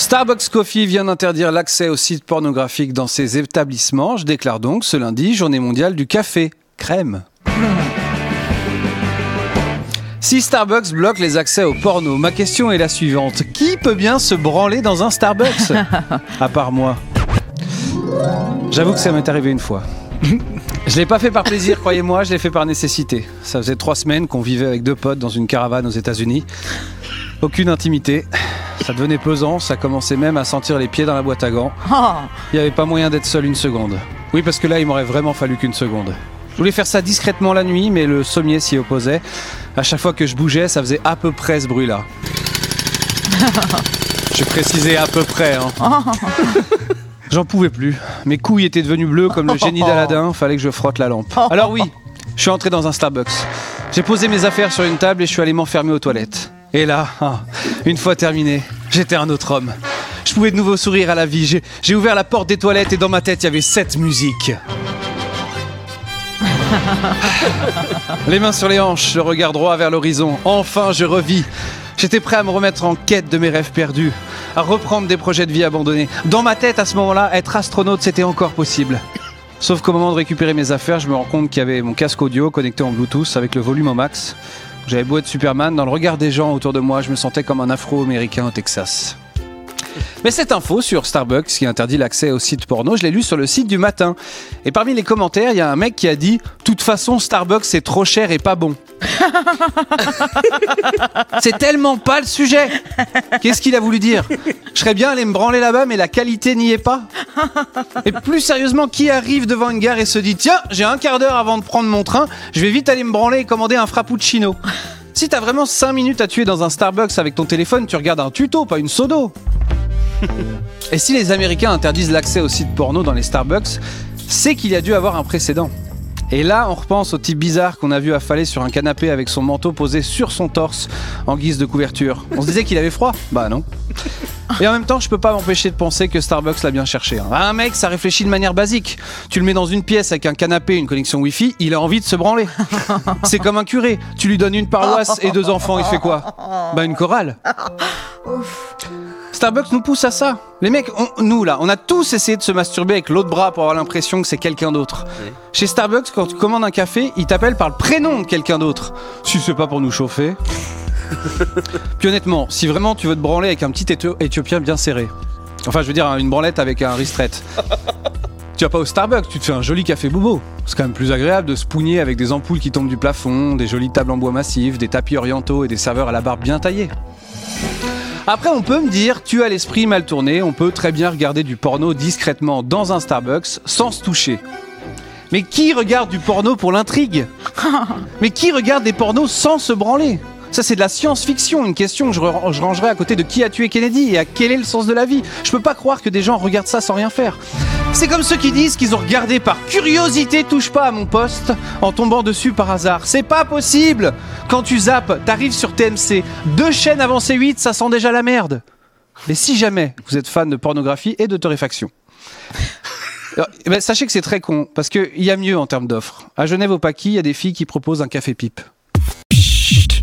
Starbucks Coffee vient d'interdire l'accès aux sites pornographiques dans ses établissements. Je déclare donc ce lundi, journée mondiale du café crème. Si Starbucks bloque les accès au porno, ma question est la suivante. Qui peut bien se branler dans un Starbucks ? À part moi. J'avoue que ça m'est arrivé une fois. Je l'ai pas fait par plaisir, croyez-moi, je l'ai fait par nécessité. Ça faisait 3 semaines qu'on vivait avec 2 potes dans une caravane aux États-Unis. Aucune intimité. Ça devenait pesant, ça commençait même à sentir les pieds dans la boîte à gants. Il n'y avait pas moyen d'être seul une seconde. Oui, parce que là, il m'aurait vraiment fallu qu'une seconde. Je voulais faire ça discrètement la nuit, mais le sommier s'y opposait. À chaque fois que je bougeais, ça faisait à peu près ce bruit-là. J'ai précisé à peu près, hein. J'en pouvais plus. Mes couilles étaient devenues bleues comme le génie d'Aladin, fallait que je frotte la lampe. Alors oui, je suis entré dans un Starbucks. J'ai posé mes affaires sur une table et je suis allé m'enfermer aux toilettes. Et là, une fois terminé, j'étais un autre homme. Je pouvais de nouveau sourire à la vie. J'ai ouvert la porte des toilettes et dans ma tête, il y avait cette musique. Les mains sur les hanches, le regard droit vers l'horizon. Enfin, je revis. J'étais prêt à me remettre en quête de mes rêves perdus, à reprendre des projets de vie abandonnés. Dans ma tête, à ce moment-là, être astronaute, c'était encore possible. Sauf qu'au moment de récupérer mes affaires, je me rends compte qu'il y avait mon casque audio connecté en Bluetooth avec le volume au max. J'avais beau être Superman, dans le regard des gens autour de moi, je me sentais comme un Afro-Américain au Texas. Mais cette info sur Starbucks qui interdit l'accès aux sites porno, je l'ai lu sur le site du Matin. Et parmi les commentaires, il y a un mec qui a dit « De toute façon, Starbucks c'est trop cher et pas bon. » C'est tellement pas le sujet. Qu'est-ce qu'il a voulu dire ? Je serais bien allé me branler là-bas, mais la qualité n'y est pas. Et plus sérieusement, qui arrive devant une gare et se dit « Tiens, j'ai un quart d'heure avant de prendre mon train, je vais vite aller me branler et commander un frappuccino. » Si t'as vraiment 5 minutes à tuer dans un Starbucks avec ton téléphone, tu regardes un tuto, pas une sodo. Et si les Américains interdisent l'accès aux sites porno dans les Starbucks, c'est qu'il y a dû avoir un précédent. Et là, on repense au type bizarre qu'on a vu affaler sur un canapé avec son manteau posé sur son torse en guise de couverture. On se disait qu'il avait froid ? Bah non. Et en même temps, je peux pas m'empêcher de penser que Starbucks l'a bien cherché. Un mec, ça réfléchit de manière basique. Tu le mets dans une pièce avec un canapé et une connexion Wi-Fi, il a envie de se branler. C'est comme un curé. Tu lui donnes une paroisse et 2 enfants, il fait quoi ? Bah une chorale. Starbucks nous pousse à ça. Les mecs, nous là, on a tous essayé de se masturber avec l'autre bras pour avoir l'impression que c'est quelqu'un d'autre. Oui. Chez Starbucks, quand tu commandes un café, ils t'appellent par le prénom de quelqu'un d'autre. Si c'est pas pour nous chauffer. Puis honnêtement, si vraiment tu veux te branler avec un petit Éthiopien bien serré, enfin je veux dire une branlette avec un ristret, tu vas pas au Starbucks, tu te fais un joli café bobo. C'est quand même plus agréable de se pougner avec des ampoules qui tombent du plafond, des jolies tables en bois massif, des tapis orientaux et des serveurs à la barbe bien taillés. Après, on peut me dire, tu as l'esprit mal tourné, on peut très bien regarder du porno discrètement dans un Starbucks sans se toucher. Mais qui regarde du porno pour l'intrigue ? Mais qui regarde des pornos sans se branler ? Ça, c'est de la science-fiction, une question que je rangerais à côté de qui a tué Kennedy et à quel est le sens de la vie. Je peux pas croire que des gens regardent ça sans rien faire. C'est comme ceux qui disent qu'ils ont regardé par curiosité Touche pas à mon poste en tombant dessus par hasard. C'est pas possible. Quand tu zappes, t'arrives sur TMC, 2 chaînes avant C8, ça sent déjà la merde. Et si jamais vous êtes fan de pornographie et de torréfaction, alors, sachez que c'est très con, parce qu'il y a mieux en termes d'offres. À Genève, au Paquis, il y a des filles qui proposent un café pipe. Chut.